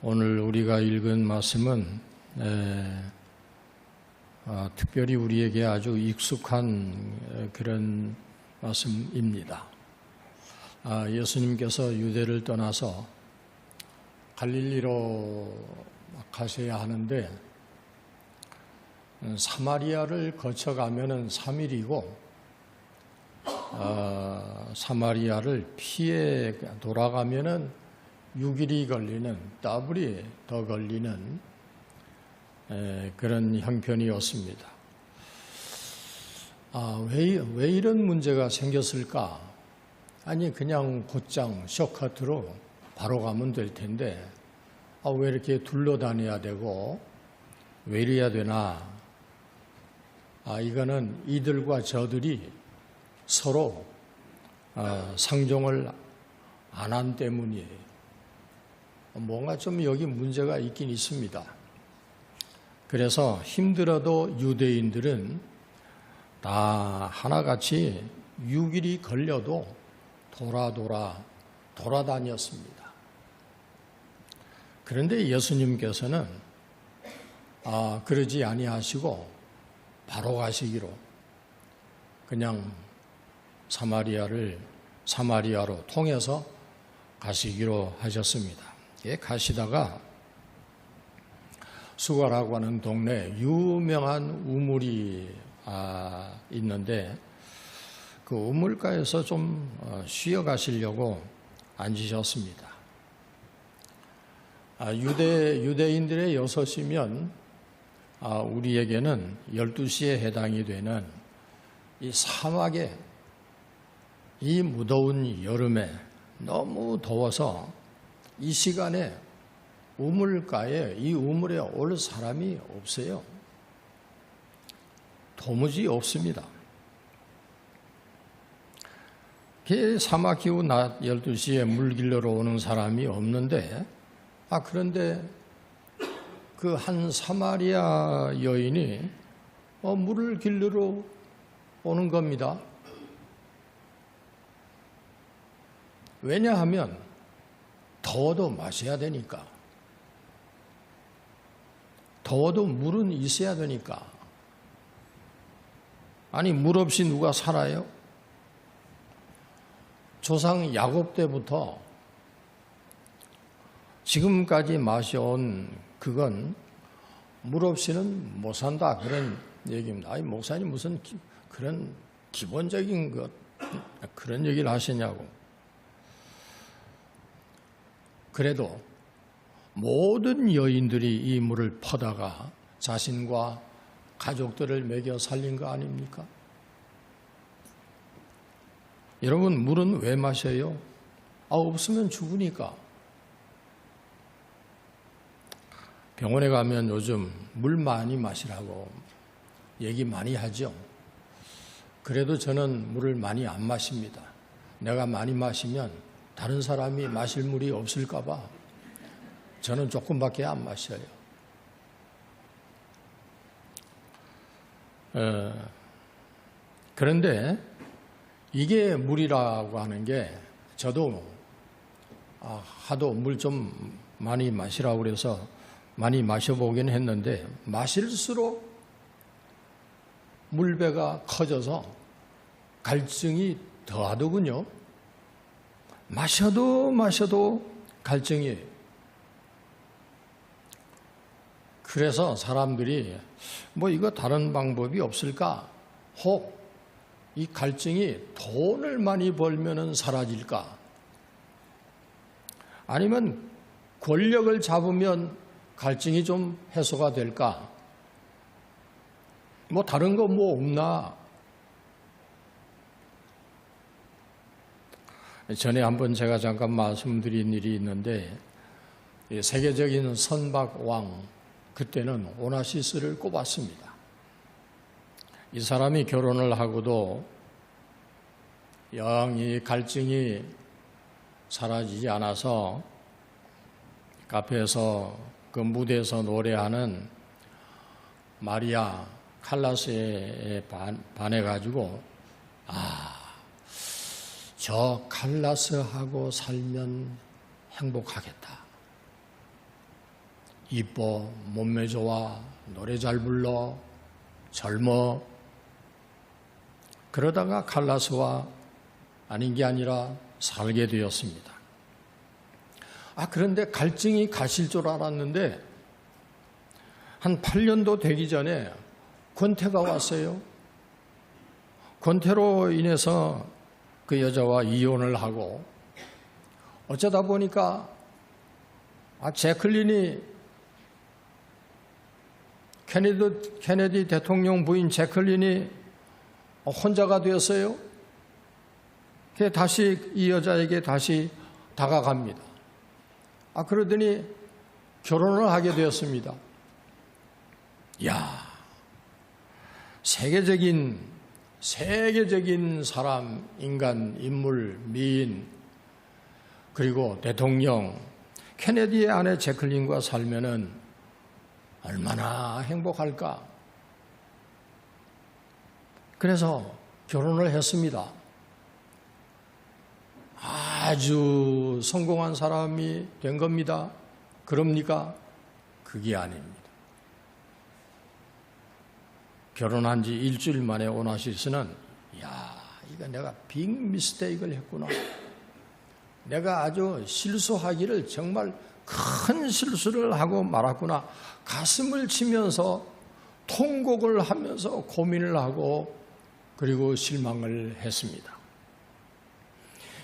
오늘 우리가 읽은 말씀은 특별히 우리에게 아주 익숙한 그런 말씀입니다. 예수님께서 유대를 떠나서 갈릴리로 가셔야 하는데 사마리아를 거쳐가면은 3일이고 사마리아를 피해 돌아가면은 6일이 걸리는, 더블이 더 걸리는 그런 형편이었습니다. 왜 이런 문제가 생겼을까? 아니 그냥 곧장 쇼커트로 바로 가면 될 텐데 왜 이렇게 둘러다녀야 되고 왜 이래야 되나? 이거는 이들과 저들이 서로 상종을 안 한 때문이에요. 뭔가 좀 여기 문제가 있긴 있습니다. 그래서 힘들어도 유대인들은 다 하나같이 6일이 걸려도 돌아다녔습니다. 그런데 예수님께서는 그러지 아니하시고 바로 가시기로 그냥 사마리아로 통해서 가시기로 하셨습니다. 가시다가 수가라고 하는 동네에 유명한 우물이 있는데 그 우물가에서 좀 쉬어 가시려고 앉으셨습니다. 유대인들의 6시면 우리에게는 12시에 해당이 되는 이 사막에 이 무더운 여름에 너무 더워서 이 시간에 우물가에 이 우물에 올 사람이 없어요. 도무지 없습니다. 사막 기후 낮 12시에 물 길러러 오는 사람이 없는데 그런데 그 한 사마리아 여인이 물을 길러러 오는 겁니다. 왜냐하면 더워도 마셔야 되니까. 더워도 물은 있어야 되니까. 아니 물 없이 누가 살아요? 조상 야곱 때부터 지금까지 마셔온 그건 물 없이는 못 산다 그런 얘기입니다. 아니 목사님 무슨 그런 기본적인 그런 얘기를 하시냐고. 그래도 모든 여인들이 이 물을 퍼다가 자신과 가족들을 먹여 살린 거 아닙니까? 여러분 물은 왜 마셔요? 없으면 죽으니까. 병원에 가면 요즘 물 많이 마시라고 얘기 많이 하죠. 그래도 저는 물을 많이 안 마십니다. 내가 많이 마시면 다른 사람이 마실 물이 없을까 봐 저는 조금밖에 안 마셔요. 그런데 이게 물이라고 하는 게 저도 하도 물 좀 많이 마시라고 그래서 많이 마셔보긴 했는데 마실수록 물배가 커져서 갈증이 더하더군요. 마셔도 갈증이에요. 그래서 사람들이 이거 다른 방법이 없을까? 혹 이 갈증이 돈을 많이 벌면은 사라질까? 아니면 권력을 잡으면 갈증이 좀 해소가 될까? 다른 거 없나? 전에 한번 제가 잠깐 말씀드린 일이 있는데 세계적인 선박왕 그때는 오나시스를 꼽았습니다. 이 사람이 결혼을 하고도 영 이 갈증이 사라지지 않아서 카페에서 그 무대에서 노래하는 마리아 칼라스에 반해가지고 저 칼라스하고 살면 행복하겠다. 이뻐, 몸매 좋아, 노래 잘 불러, 젊어. 그러다가 갈라서와 아닌 게 아니라 살게 되었습니다. 그런데 갈증이 가실 줄 알았는데 한 8년도 되기 전에 권태가 왔어요. 권태로 인해서 그 여자와 이혼을 하고 어쩌다 보니까 제클린이 케네디 대통령 부인 제클린이 혼자가 되었어요. 다시 이 여자에게 다시 다가갑니다. 그러더니 결혼을 하게 되었습니다. 세계적인 사람, 인간, 인물, 미인, 그리고 대통령, 케네디의 아내 제클린과 살면은 얼마나 행복할까. 그래서 결혼을 했습니다. 아주 성공한 사람이 된 겁니다. 그럽니까? 그게 아닙니다. 결혼한 지 일주일 만에 오나시스는 이거 내가 빅 미스테이크를 했구나. 내가 아주 실수하기를 정말 큰 실수를 하고 말았구나. 가슴을 치면서 통곡을 하면서 고민을 하고 그리고 실망을 했습니다.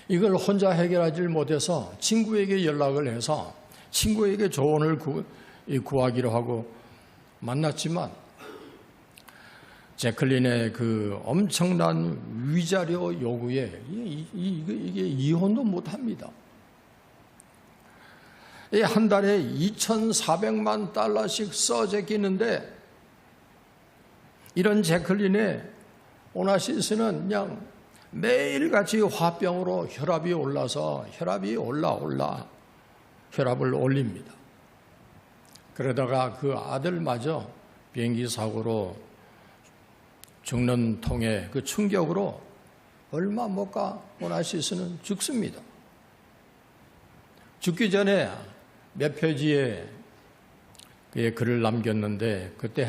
이걸 혼자 해결하지 못해서 친구에게 연락을 해서 친구에게 조언을 구하기로 하고 만났지만 제클린의 그 엄청난 위자료 요구에 이게 이혼도 못합니다. 한 달에 2,400만 달러씩 써제끼는데 이런 제클린의 오나시스는 그냥 매일같이 화병으로 혈압이 올라서 혈압이 혈압을 올립니다. 그러다가 그 아들마저 비행기 사고로 죽는 통에 그 충격으로 얼마 못 가 오나시스는 죽습니다. 죽기 전에 몇 페이지에 그의 글을 남겼는데 그때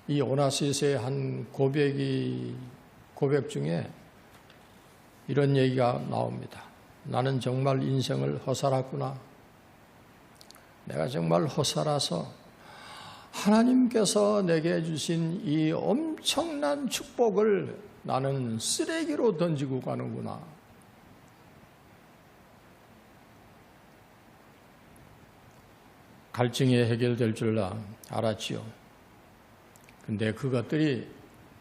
이 오나시스의 한 고백 중에 이런 얘기가 나옵니다. 나는 정말 인생을 허살았구나. 내가 정말 허살아서 하나님께서 내게 주신 이 엄청난 축복을 나는 쓰레기로 던지고 가는구나. 갈증이 해결될 줄 알았지요. 근데 그것들이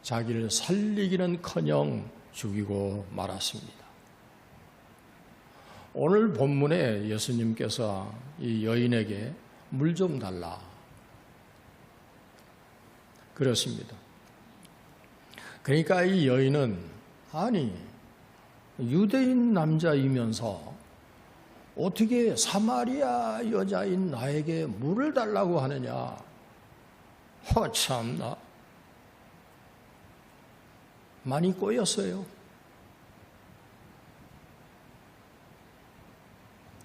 자기를 살리기는커녕 죽이고 말았습니다. 오늘 본문에 예수님께서 이 여인에게 물 좀 달라 그렇습니다. 그러니까 이 여인은 유대인 남자이면서 어떻게 사마리아 여자인 나에게 물을 달라고 하느냐. 참나. 많이 꼬였어요.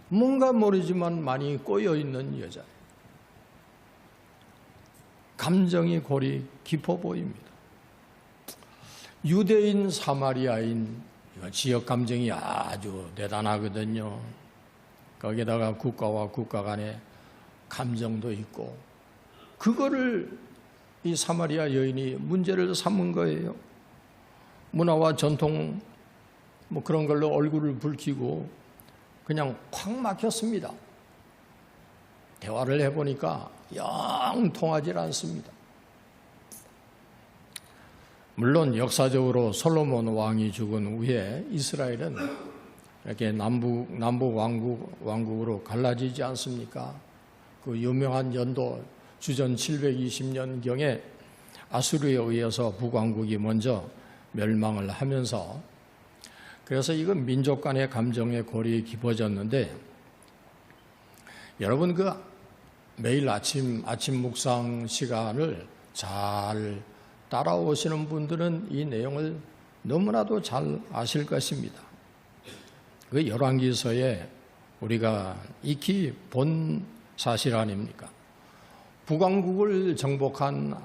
뭔가 모르지만 많이 꼬여있는 여자. 감정이 골이 깊어 보입니다. 유대인 사마리아인 지역 감정이 아주 대단하거든요. 거기다가 국가와 국가 간의 감정도 있고 그거를 이 사마리아 여인이 문제를 삼은 거예요. 문화와 전통 그런 걸로 얼굴을 붉히고 그냥 확 막혔습니다. 대화를 해보니까 영 통하지 않습니다. 물론 역사적으로 솔로몬 왕이 죽은 후에 이스라엘은 이렇게 남북 왕국으로 갈라지지 않습니까? 그 유명한 연도 주전 720년경에 아수르에 의해서 북왕국이 먼저 멸망을 하면서 그래서 이건 민족 간의 감정의 골이 깊어졌는데 여러분 매일 아침 묵상 시간을 잘 따라오시는 분들은 이 내용을 너무나도 잘 아실 것입니다. 그 열왕기서에 우리가 익히 본 사실 아닙니까? 북왕국을 정복한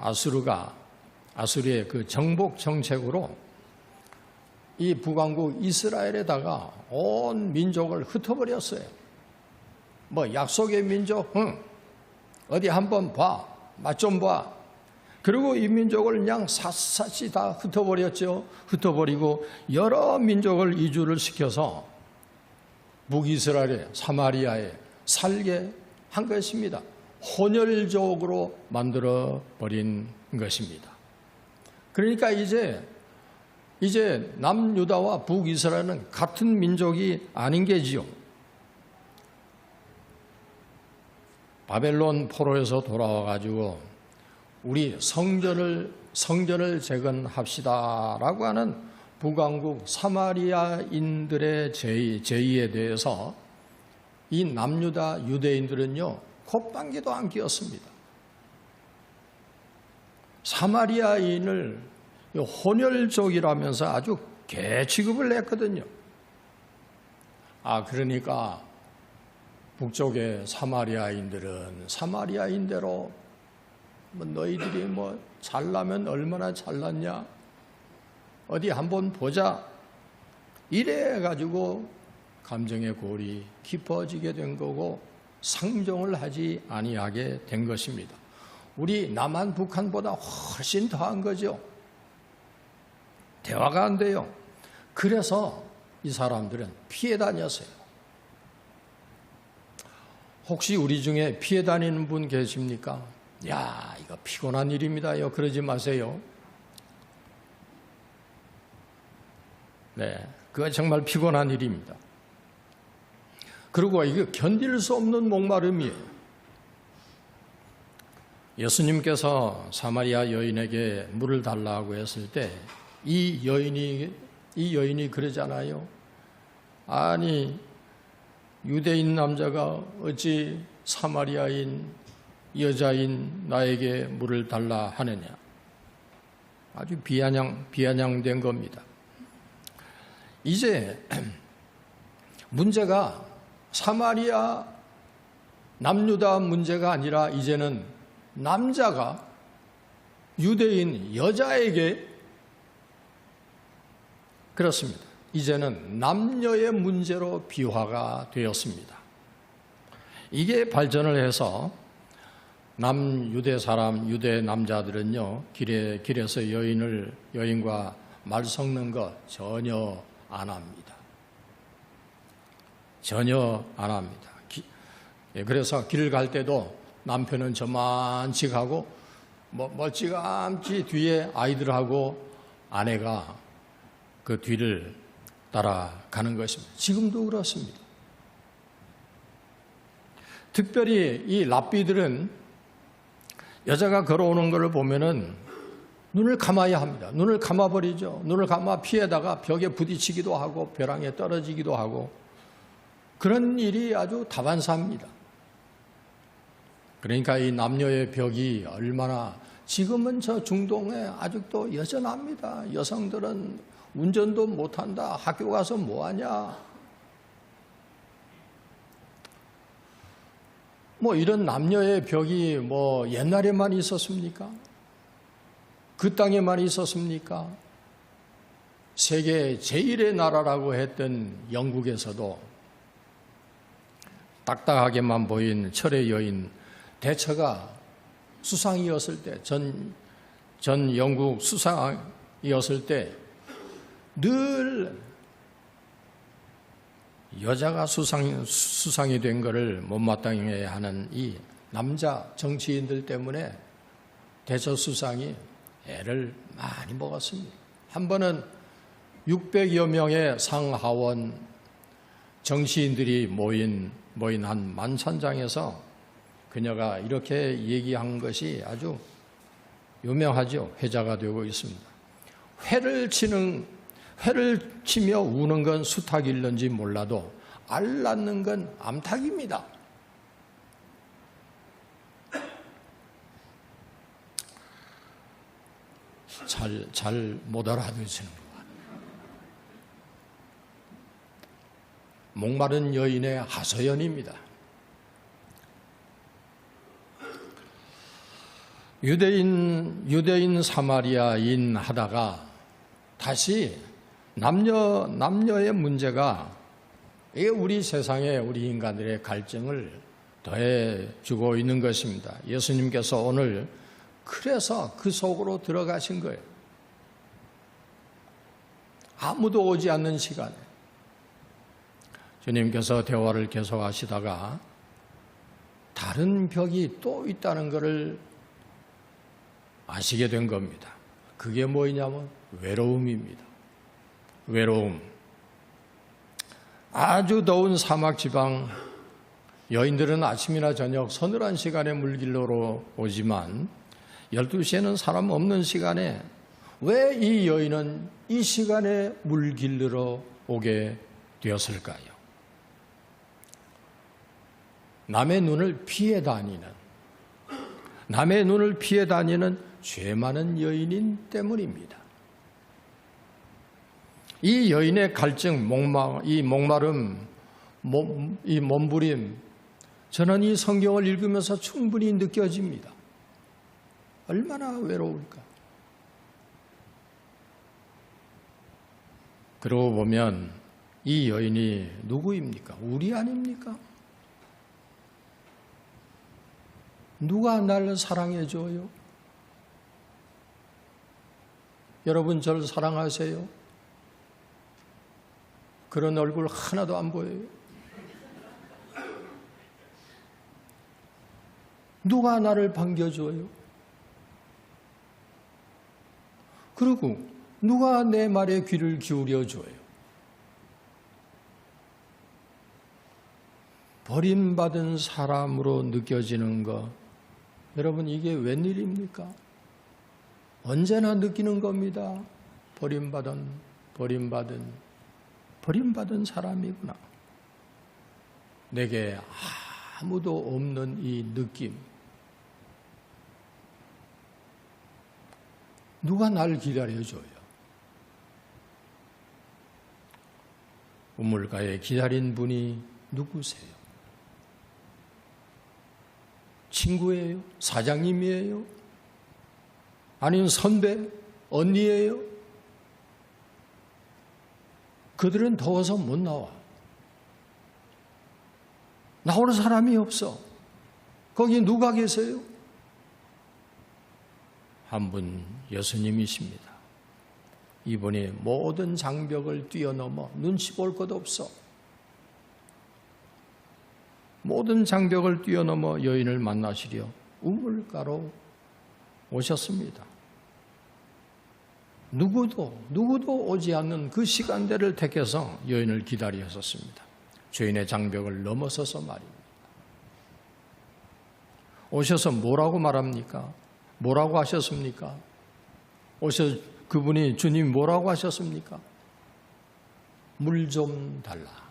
아수르의 그 정복 정책으로 이 북왕국 이스라엘에다가 온 민족을 흩어버렸어요. 뭐 약속의 민족, 어디 한번 봐, 맛 좀 봐. 그리고 이 민족을 그냥 샅샅이 다 흩어버렸죠. 흩어버리고 여러 민족을 이주를 시켜서 북이스라엘에, 사마리아에 살게 한 것입니다. 혼혈족으로 만들어 버린 것입니다. 그러니까 이제 남유다와 북이스라엘은 같은 민족이 아닌 게지요. 바벨론 포로에서 돌아와가지고 우리 성전을 재건합시다라고 하는 북왕국 사마리아인들의 제의에 대해서 이 남유다 유대인들은요 콧방귀도 안 뀌었습니다. 사마리아인을 혼혈족이라면서 아주 개 취급을 했거든요. 그러니까 북쪽의 사마리아인들은 사마리아인대로 너희들이 잘나면 얼마나 잘났냐? 어디 한번 보자. 이래가지고 감정의 골이 깊어지게 된 거고 상종을 하지 아니하게 된 것입니다. 우리 남한 북한보다 훨씬 더한 거죠. 대화가 안 돼요. 그래서 이 사람들은 피해 다녔어요. 혹시 우리 중에 피해 다니는 분 계십니까? 야, 이거 피곤한 일입니다요. 그러지 마세요. 네, 그거 정말 피곤한 일입니다. 그리고 이거 견딜 수 없는 목마름이에요. 예수님께서 사마리아 여인에게 물을 달라고 했을 때 이 여인이 그러잖아요. 아니, 유대인 남자가 어찌 사마리아인 여자인 나에게 물을 달라 하느냐. 아주 비아냥된 겁니다. 이제 문제가 사마리아 남유다 문제가 아니라 이제는 남자가 유대인 여자에게 그렇습니다. 이제는 남녀의 문제로 비화가 되었습니다. 이게 발전을 해서 남유대 유대 남자들은요, 길에서 여인과 말 섞는 거 전혀 안 합니다. 전혀 안 합니다. 그래서 길을 갈 때도 남편은 저만치 가고, 멀찌감치 뒤에 아이들하고 아내가 그 뒤를 따라가는 것입니다. 지금도 그렇습니다. 특별히 이 랍비들은 여자가 걸어오는 것을 보면은 눈을 감아야 합니다. 눈을 감아버리죠. 눈을 감아 피해다가 벽에 부딪히기도 하고 벼랑에 떨어지기도 하고 그런 일이 아주 다반사입니다. 그러니까 이 남녀의 벽이 얼마나 지금은 저 중동에 아직도 여전합니다. 여성들은 운전도 못한다. 학교 가서 뭐하냐. 이런 남녀의 벽이 옛날에만 있었습니까? 그 땅에만 있었습니까? 세계 제1의 나라라고 했던 영국에서도 딱딱하게만 보인 철의 여인 대처가 수상이었을 때, 전 영국 수상이었을 때 늘 여자가 수상이 된 것을 못마땅해 하는 이 남자 정치인들 때문에 대처 수상이 애를 많이 먹었습니다. 한 번은 600여 명의 상하원 정치인들이 모인 한 만찬장에서 그녀가 이렇게 얘기한 것이 아주 유명하죠. 회자가 되고 있습니다. 회를 치며 우는 건 수탉일는지 몰라도 알 낳는 건 암탉입니다. 잘 못 알아듣시는 것 같아요. 목마른 여인의 하소연입니다. 유대인 사마리아인 하다가 다시 남녀의 문제가 이게 우리 세상에 우리 인간들의 갈증을 더해주고 있는 것입니다. 예수님께서 오늘 그래서 그 속으로 들어가신 거예요. 아무도 오지 않는 시간에 주님께서 대화를 계속하시다가 다른 벽이 또 있다는 것을 아시게 된 겁니다. 그게 뭐냐면 외로움입니다. 외로움. 아주 더운 사막 지방 여인들은 아침이나 저녁 서늘한 시간에 물길로 오지만 12시에는 사람 없는 시간에 왜 이 여인은 이 시간에 물길로 오게 되었을까요? 남의 눈을 피해 다니는 죄 많은 여인인 때문입니다. 이 여인의 갈증, 이 목마름, 이 몸부림, 저는 이 성경을 읽으면서 충분히 느껴집니다. 얼마나 외로울까. 그러고 보면 이 여인이 누구입니까? 우리 아닙니까? 누가 날 사랑해줘요? 여러분 저를 사랑하세요? 그런 얼굴 하나도 안 보여요. 누가 나를 반겨줘요? 그리고 누가 내 말에 귀를 기울여줘요? 버림받은 사람으로 느껴지는 것, 여러분 이게 웬일입니까? 언제나 느끼는 겁니다. 버림받은 사람이구나. 내게 아무도 없는 이 느낌. 누가 날 기다려줘요? 우물가에 기다린 분이 누구세요? 친구예요? 사장님이에요? 아니면 선배? 언니예요? 그들은 더워서 못 나와. 나올 사람이 없어. 거기 누가 계세요? 한 분 예수님이십니다. 이분이 모든 장벽을 뛰어넘어 눈치 볼 것 없어. 모든 장벽을 뛰어넘어 여인을 만나시려 우물가로 오셨습니다. 누구도 오지 않는 그 시간대를 택해서 여인을 기다리셨습니다. 죄인의 장벽을 넘어서서 말입니다. 오셔서 뭐라고 말합니까? 뭐라고 하셨습니까? 그분이 주님 뭐라고 하셨습니까? 물 좀 달라.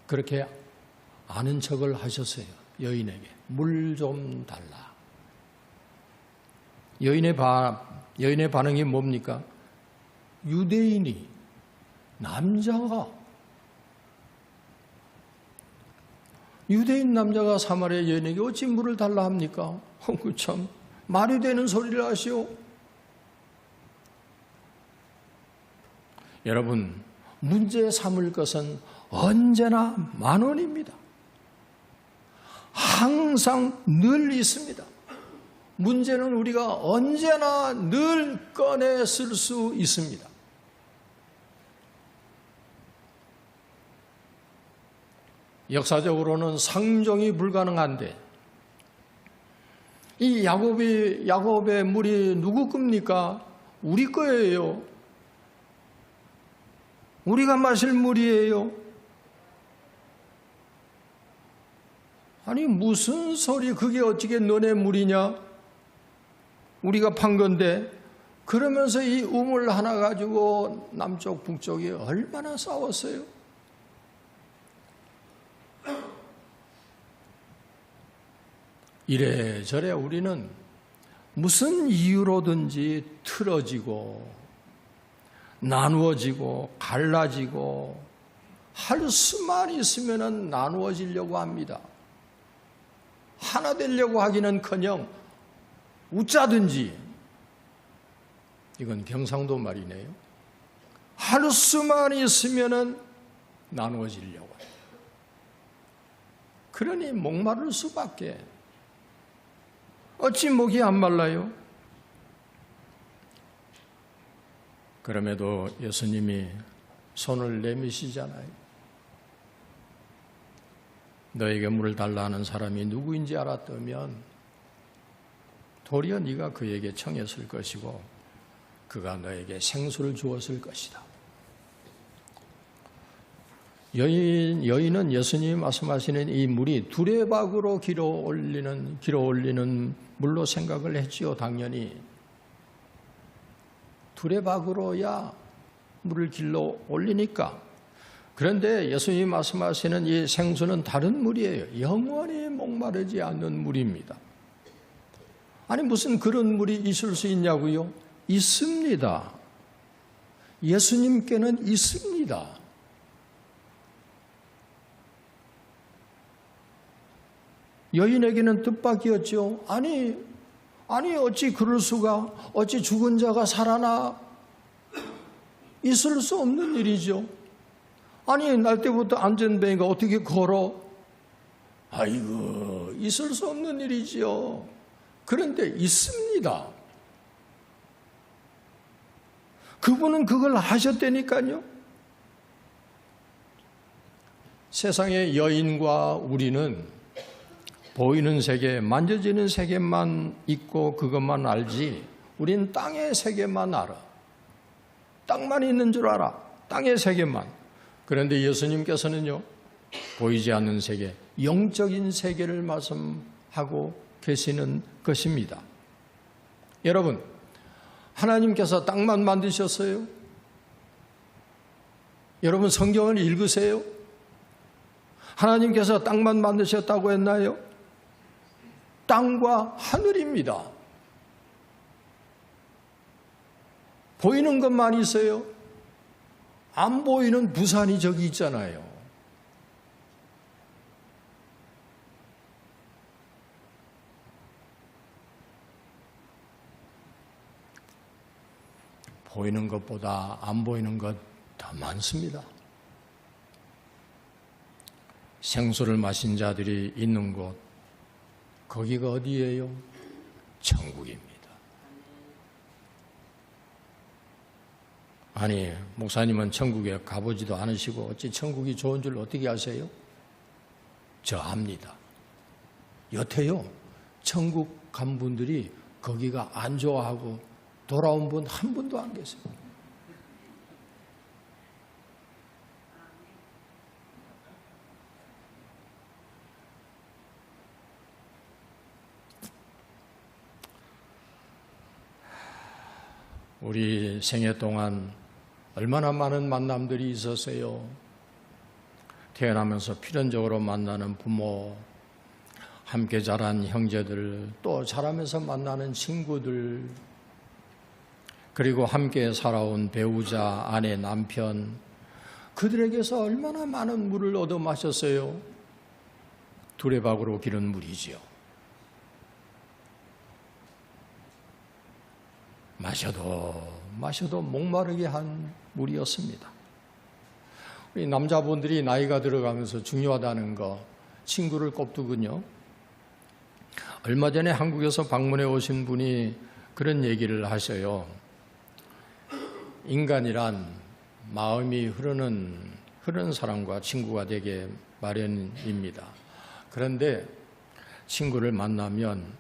그렇게 아는 척을 하셨어요. 여인에게 물 좀 달라. 여인의 반응이 뭡니까? 유대인이 유대인 남자가 사마리아 여인에게 어찌 물을 달라 합니까? 참 말이 되는 소리를 하시오. 여러분, 문제 삼을 것은 언제나 만원입니다. 항상 늘 있습니다. 문제는 우리가 언제나 늘 꺼내 쓸 수 있습니다. 역사적으로는 상종이 불가능한데 이 야곱의 물이 누구 겁니까? 우리 거예요. 우리가 마실 물이에요. 아니 무슨 소리, 그게 어떻게 너네 물이냐? 우리가 판 건데. 그러면서 이 우물 하나 가지고 남쪽 북쪽이 얼마나 싸웠어요. 이래저래 우리는 무슨 이유로든지 틀어지고 나누어지고 갈라지고 할 수만 있으면 나누어지려고 합니다. 하나 되려고 하기는커녕 웃자든지, 이건 경상도 말이네요. 할 수만 있으면은 나누어지려고 해요. 그러니 목마를 수밖에. 어찌 목이 안 말라요? 그럼에도 예수님이 손을 내미시잖아요. 너에게 물을 달라 하는 사람이 누구인지 알았다면 도리어 네가 그에게 청했을 것이고 그가 너에게 생수를 주었을 것이다. 여인은 예수님이 말씀하시는 이 물이 두레박으로 길어 올리는 물로 생각을 했지요. 당연히 두레박으로야 물을 길러 올리니까. 그런데 예수님이 말씀하시는 이 생수는 다른 물이에요. 영원히 목마르지 않는 물입니다. 아니 무슨 그런 물이 있을 수 있냐고요? 있습니다. 예수님께는 있습니다. 여인에게는 뜻밖이었죠. 아니 어찌 그럴 수가, 어찌 죽은 자가 살아나? 있을 수 없는 일이죠. 아니 날 때부터 안전뱅이가 어떻게 걸어? 아이고, 있을 수 없는 일이지요. 그런데 있습니다. 그분은 그걸 하셨다니까요. 세상의 여인과 우리는 보이는 세계, 만져지는 세계만 있고 그것만 알지, 우린 땅의 세계만 알아. 땅만 있는 줄 알아. 땅의 세계만. 그런데 예수님께서는요, 보이지 않는 세계, 영적인 세계를 말씀하고 계시는 것입니다. 여러분, 하나님께서 땅만 만드셨어요? 여러분 성경을 읽으세요. 하나님께서 땅만 만드셨다고 했나요? 땅과 하늘입니다. 보이는 것만 있어요? 안 보이는 부산이 저기 있잖아요. 보이는 것보다 안 보이는 것 더 많습니다. 생수를 마신 자들이 있는 곳, 거기가 어디예요? 천국입니다. 아니, 목사님은 천국에 가보지도 않으시고 어찌 천국이 좋은 줄 어떻게 아세요? 저 압니다. 여태요, 천국 간 분들이 거기가 안 좋아하고 돌아온 분 한 분도 안 계세요. 우리 생애 동안 얼마나 많은 만남들이 있었어요. 태어나면서 필연적으로 만나는 부모, 함께 자란 형제들, 또 자라면서 만나는 친구들, 그리고 함께 살아온 배우자, 아내, 남편, 그들에게서 얼마나 많은 물을 얻어 마셨어요. 두레박으로 기른 물이지요. 마셔도 목마르게 한 물이었습니다. 우리 남자분들이 나이가 들어가면서 중요하다는 거, 친구를 꼽두군요. 얼마 전에 한국에서 방문해 오신 분이 그런 얘기를 하셔요. 인간이란 마음이 흐르는 사람과 친구가 되게 마련입니다. 그런데 친구를 만나면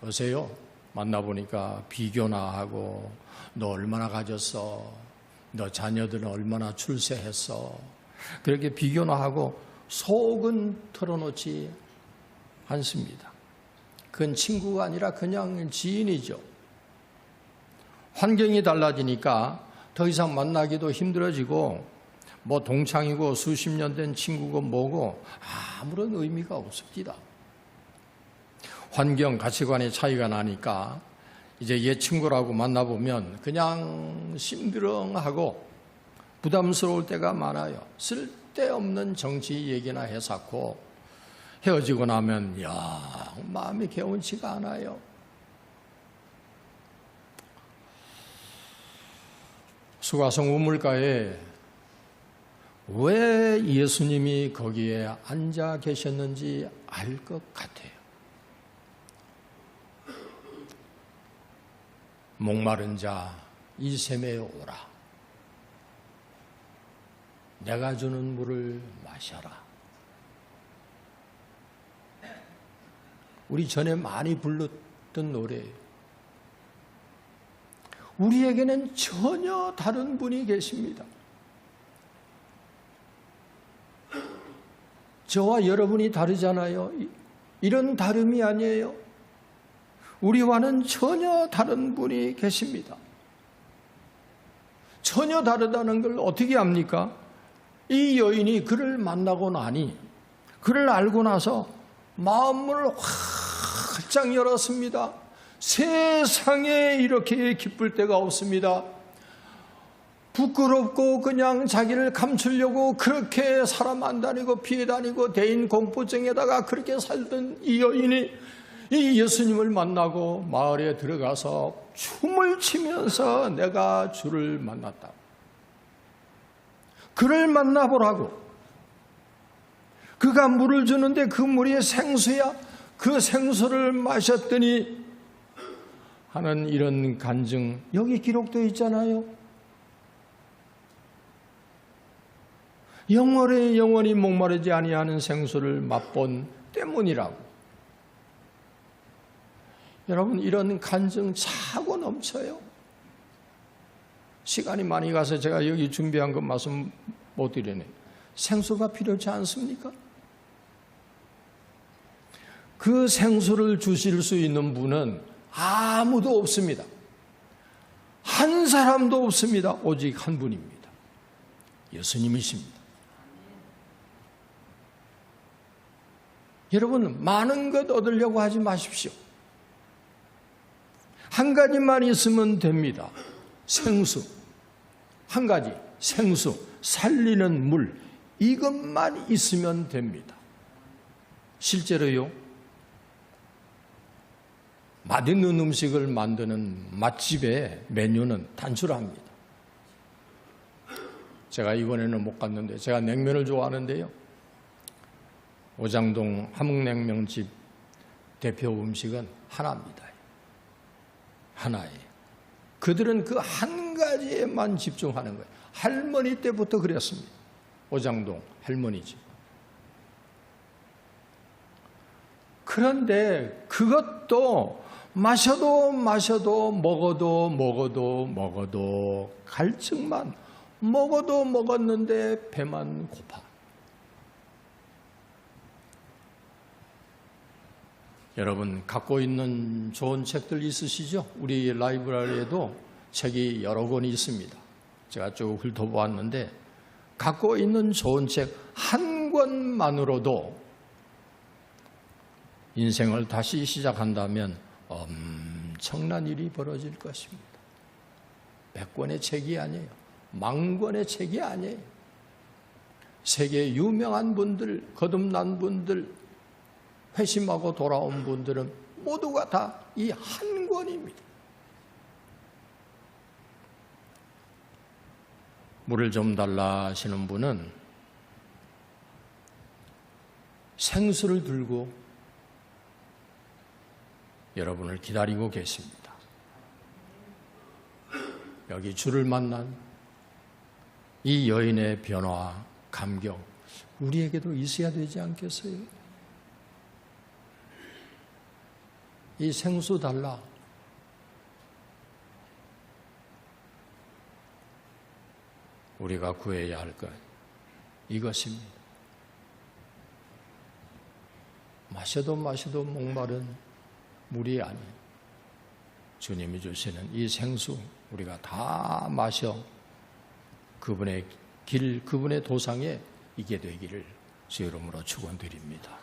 어세요? 만나보니까 비교나 하고, 너 얼마나 가졌어? 너 자녀들은 얼마나 출세했어? 그렇게 비교나 하고 속은 털어놓지 않습니다. 그건 친구가 아니라 그냥 지인이죠. 환경이 달라지니까 더 이상 만나기도 힘들어지고, 뭐 동창이고 수십 년 된 친구고 뭐고 아무런 의미가 없습니다. 환경, 가치관의 차이가 나니까 이제 옛 친구라고 만나보면 그냥 심드렁하고 부담스러울 때가 많아요. 쓸데없는 정치 얘기나 해놓고 헤어지고 나면 마음이 개운치가 않아요. 수가성 우물가에 왜 예수님이 거기에 앉아 계셨는지 알 것 같아요. 목마른 자 이 샘에 오라. 내가 주는 물을 마셔라. 우리 전에 많이 불렀던 노래예요. 우리에게는 전혀 다른 분이 계십니다. 저와 여러분이 다르잖아요. 이런 다름이 아니에요. 우리와는 전혀 다른 분이 계십니다. 전혀 다르다는 걸 어떻게 압니까? 이 여인이 그를 만나고 나니, 그를 알고 나서 마음을 활짝 열었습니다. 세상에 이렇게 기쁠 때가 없습니다. 부끄럽고 그냥 자기를 감추려고 그렇게 사람 안 다니고 피해 다니고 대인 공포증에다가 그렇게 살던 이 여인이 이 예수님을 만나고 마을에 들어가서 춤을 추면서 내가 주를 만났다. 그를 만나보라고. 그가 물을 주는데 그 물이 생수야. 그 생수를 마셨더니 하는 이런 간증 여기 기록되어 있잖아요. 영원히 목마르지 아니하는 생수를 맛본 때문이라고. 여러분, 이런 간증 차고 넘쳐요. 시간이 많이 가서 제가 여기 준비한 것 말씀 못 드리네. 생수가 필요치 않습니까? 그 생수를 주실 수 있는 분은 아무도 없습니다. 한 사람도 없습니다. 오직 한 분입니다. 예수님이십니다. 여러분, 많은 것 얻으려고 하지 마십시오. 한 가지만 있으면 됩니다. 생수. 한 가지, 생수, 살리는 물. 이것만 있으면 됩니다. 실제로요, 맛있는 음식을 만드는 맛집의 메뉴는 단순합니다. 제가 이번에는 못 갔는데, 제가 냉면을 좋아하는데요, 오장동 함흥냉면집 대표 음식은 하나입니다. 하나예요. 그들은 그 한 가지에만 집중하는 거예요. 할머니 때부터 그랬습니다. 오장동 할머니 집. 그런데 그것도 마셔도 먹어도 갈증만, 먹어도 먹었는데 배만 고파. 여러분, 갖고 있는 좋은 책들 있으시죠? 우리 라이브러리에도 책이 여러 권이 있습니다. 제가 쭉 훑어보았는데 갖고 있는 좋은 책 한 권만으로도 인생을 다시 시작한다면 엄청난 일이 벌어질 것입니다. 100권의 책이 아니에요. 10,000권의 책이 아니에요. 세계 유명한 분들, 거듭난 분들, 회심하고 돌아온 분들은 모두가 다 이 한 권입니다. 물을 좀 달라 하시는 분은 생수를 들고 여러분을 기다리고 계십니다. 여기 주를 만난 이 여인의 변화, 감격, 우리에게도 있어야 되지 않겠어요? 이 생수 달라. 우리가 구해야 할 것, 이것입니다. 마셔도 목마른 물이 아닌 주님이 주시는 이 생수, 우리가 다 마셔 그분의 길, 그분의 도상에 이게 되기를 주 이름으로 축원드립니다.